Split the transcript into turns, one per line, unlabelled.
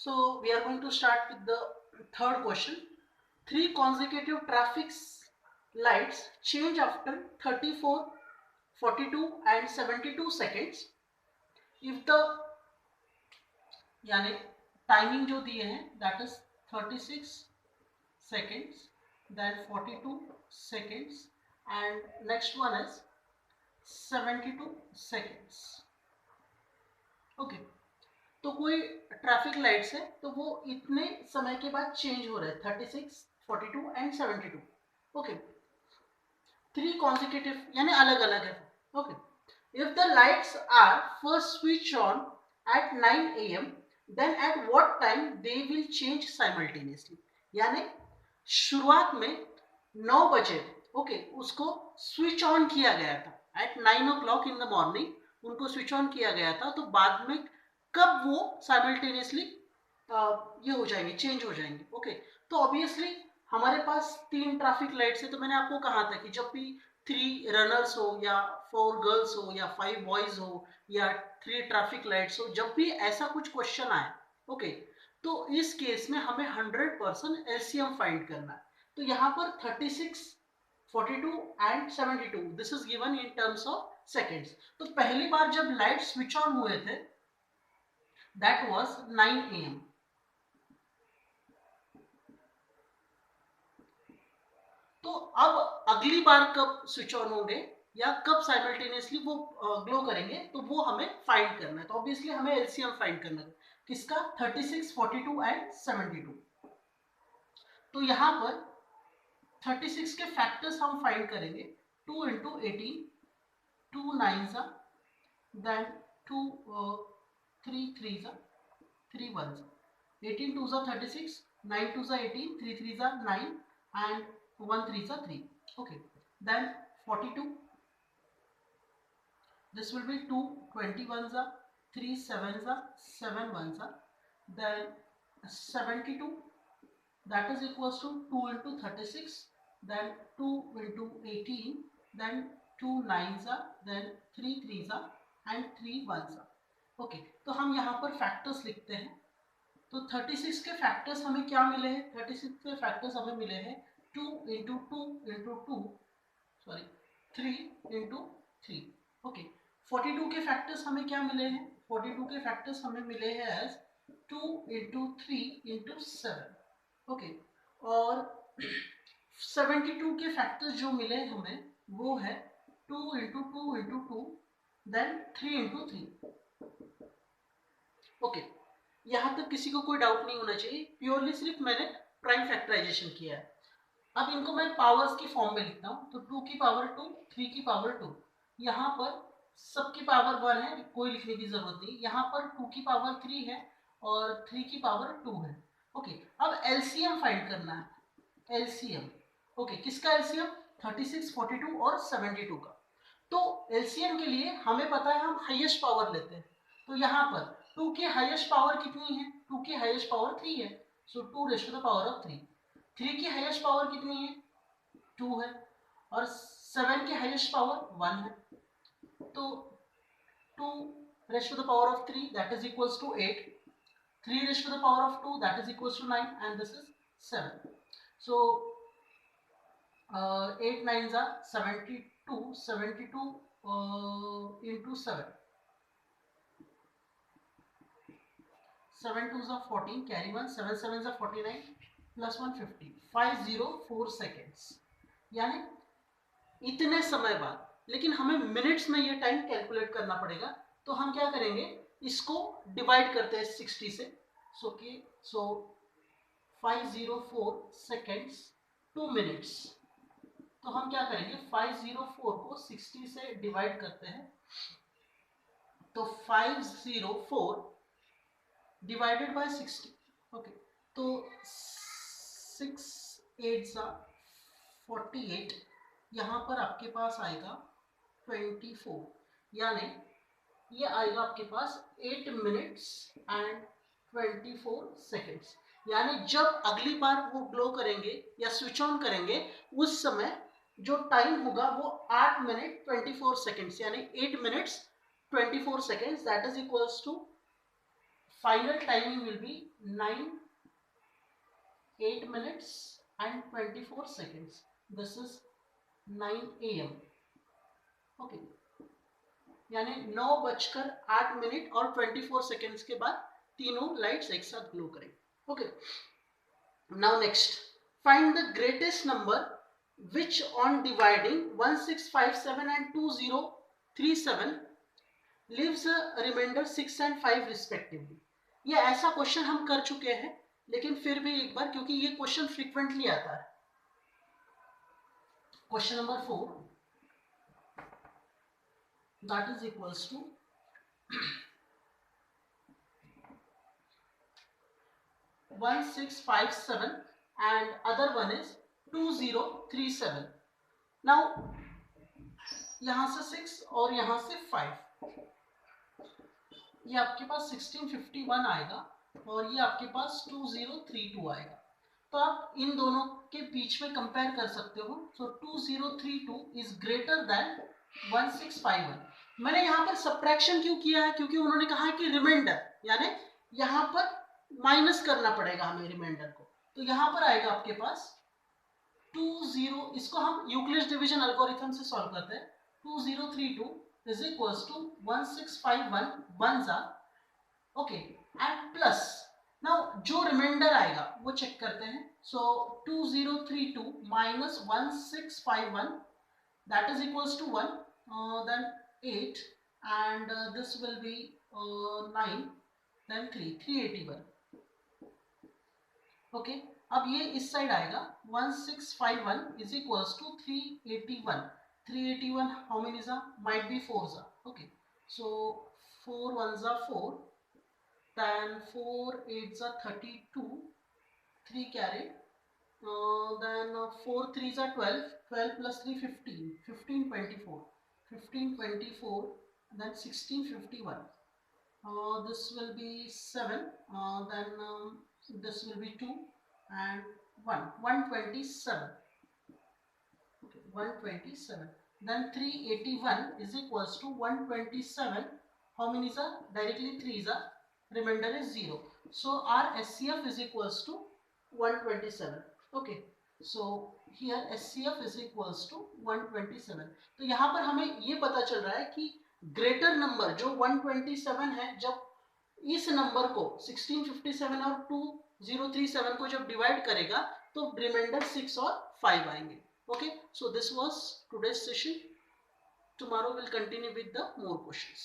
So we are going to start with the third question. 3 consecutive traffic lights change after 34, 42 and 72 seconds. If the यानी timing जो दिए हैं that is 36 seconds, then 42 seconds and next one is 72 seconds. Okay. तो कोई traffic lights है तो वो इतने समय के बाद चेंज हो रहे हैं 36, 42 एंड 72. ओके, 3 कॉन्सिक्यूटिव यानी अलग अलग है. Okay, if the lights are first switch on at 9 AM, then at what time they will change simultaneously. यानी शुरुआत में 9 बजे ओके उसको स्विच ऑन किया गया था at 9 o'clock in the morning, उनको स्विच ऑन किया गया था. तो बाद में कब वो साइमल्टेनियसली ये हो जाएंगे, चेंज हो जाएंगे. ओके, तो ऑब्वियसली हमारे पास 3 ट्रैफिक लाइट्स है. तो मैंने आपको कहा था कि जब भी 3 रनर्स हो या 4 गर्ल्स हो या 5 बॉयज हो या 3 ट्रैफिक लाइट्स हो, जब भी ऐसा कुछ क्वेश्चन आए ओके, तो इस केस में हमें 100% एलसीएम फाइंड करना है. तो यहाँ पर 36, 42 and 72 this is given in terms of seconds. तो पहली बार जब लाइट स्विच ऑन हुए थे that was 9 AM. तो अब अगली बार कब स्विच ऑन होंगे या कब साइमल्टेनियसली वो ग्लो करेंगे, तो वो हमें फाइंड करना है. तो ऑब्वियसली हमें एलसीएम फाइंड करना है किसका, 36, 42 एंड 72. तो यहाँ पर 36 के फैक्टर्स हम फाइंड करेंगे. 2 into 18, 2 9s, then 2 3 3s, 3 1s. 18 2s are 36, 9 2s are 18, 3 3s are 9 and 1 3s are 3. Okay, then 42, this will be 2 21s are, 3 7s are, 7 1s are. Then 72, that is equals to 2 into 36, then 2 into 18, then 2 9s are, then 3 3s are and 3 1s are. Okay, तो हम यहाँ पर factors लिखते हैं. तो 36 के factors हमें क्या मिले हैं, 36 के फैक्टर्स हमें मिले हैं 2 into 2 into 2, sorry 3 into 3. Okay, 42 के फैक्टर्स हमें क्या मिले हैं, 42 के फैक्टर्स हमें मिले हैं एज 2 into 3 into 7. ओके, और 72 के फैक्टर्स जो मिले हमें वो है 2 into 2 into 2, then 3 into 3. Okay, यहां तक किसी को कोई डाउट नहीं होना चाहिए. प्योरली सिर्फ मैंने प्राइम फैक्टराइजेशन किया है. अब इनको मैं पावर्स की फॉर्म में लिखता हूं. तो 2 की पावर 2, 3 की पावर 2. यहाँ पर सबकी पावर 1 है, कोई लिखने की जरूरत नहीं. यहाँ पर 2 की पावर 3 है और 3 की पावर 2 है. ओके, अब एलसीएम फाइंड करना है. एलसीएम ओके, किसका एलसीएम, 36, 42 और 72 का. तो एलसीएम के लिए हमें पता है हम हाईएस्ट पावर लेते हैं. तो यहाँ पर 2 की हाईएस्ट पावर कितनी है, 2 की हाईएस्ट पावर 3 है. So 2 raise to the power of 3. 3 की हाईएस्ट पावर कितनी है, 2 है. और 7 की हाईएस्ट पावर 1 है. तो 2 raise to the power of 3 that is equals to 8. 3 raise to the power of 2 that is equals to 9 and this is 7. So 8 9s are 72, 72 into 7. 7 2s are 14, carry 1, 7 7s are 49, plus 150, 504 seconds. यानी इतने समय बाद, लेकिन हमें minutes में ये time calculate करना पड़ेगा. तो हम क्या करेंगे, इसको डिवाइड करते हैं 60 से. सो 504 seconds 2 minutes. तो हम क्या करेंगे, 504 को 60 से डिवाइड करते हैं. तो 504 डिवाइडेड बाय 60. ओके, तो 6 8s are 48. यहाँ पर आपके पास आएगा 24. यानी ये आएगा आपके पास 8 minutes and 24 seconds. यानी जब अगली बार वो ग्लो करेंगे या स्विच ऑन करेंगे, उस समय जो टाइम होगा वो 8 मिनट 24 सेकेंड्स, यानी 8 minutes 24 seconds, that is equals to final timing will be 8 minutes and 24 seconds. This is 9 AM. Okay, यानी 9:08 और 24 सेकेंड्स के बाद तीनों लाइट्स एक साथ ग्लो करेंगे. Okay, now next, find the greatest number which on dividing 1657 and 2037 leaves remainder 6 and 5 respectively. ये ऐसा क्वेश्चन हम कर चुके हैं, लेकिन फिर भी एक बार, क्योंकि ये क्वेश्चन फ्रीक्वेंटली आता है. Question number 4, that is equals to 1657 and other one is 2037. now यहां से 6 और यहां से 5, ये आपके पास 1651 आएगा और ये आपके पास 2032 आएगा. तो आप इन दोनों के बीच में कंपेयर कर सकते हो. सो 2032 इज ग्रेटर देन 1651. मैंने यहाँ पर सब्ट्रैक्शन क्यों किया है? क्योंकि उन्होंने कहा कि रिमाइंडर, यानी यहाँ पर माइनस करना पड़ेगा हमें रिमाइंडर को. तो यहाँ पर आएगा आपके पास 20, इसको हम यूक्लिड्स डिवीजन एल्गोरिथम से सॉल्व करते हैं. 2032 इज इक्वल्स टू 1651 वन जा, ओके, एंड प्लस. नाउ जो रिमाइंडर आएगा वो चेक करते हैं. सो 2032 minus 1651, that is equals to 1, then 8, and this will be 9, then 381. okay, अब ये इस साइड आएगा. 1651 is equals to 381. 381 how many za? Might be 4 za. okay, so 4 1s are 4, then 4 8s are 32, 3 carried, then 4 3s are 12, 12 plus 3 15, 15 24, 15 24, then 16 51. This will be 7, then this will be 2 and 1, 127. okay, 127. then 381 is equals to 127. how many are? Directly 3 are, remainder is 0. so our SCF is equals to 127. okay, so here SCF is equals to 127. तो यहाँ पर हमें ये पता चल रहा है कि ग्रेटर नंबर जो 127 है, जब इस नंबर को 1657 और 2037 को जब डिवाइड करेगा तो रिमाइंडर 6 और 5 आएंगे. Okay, so this was today's session. Tomorrow will continue with the more questions.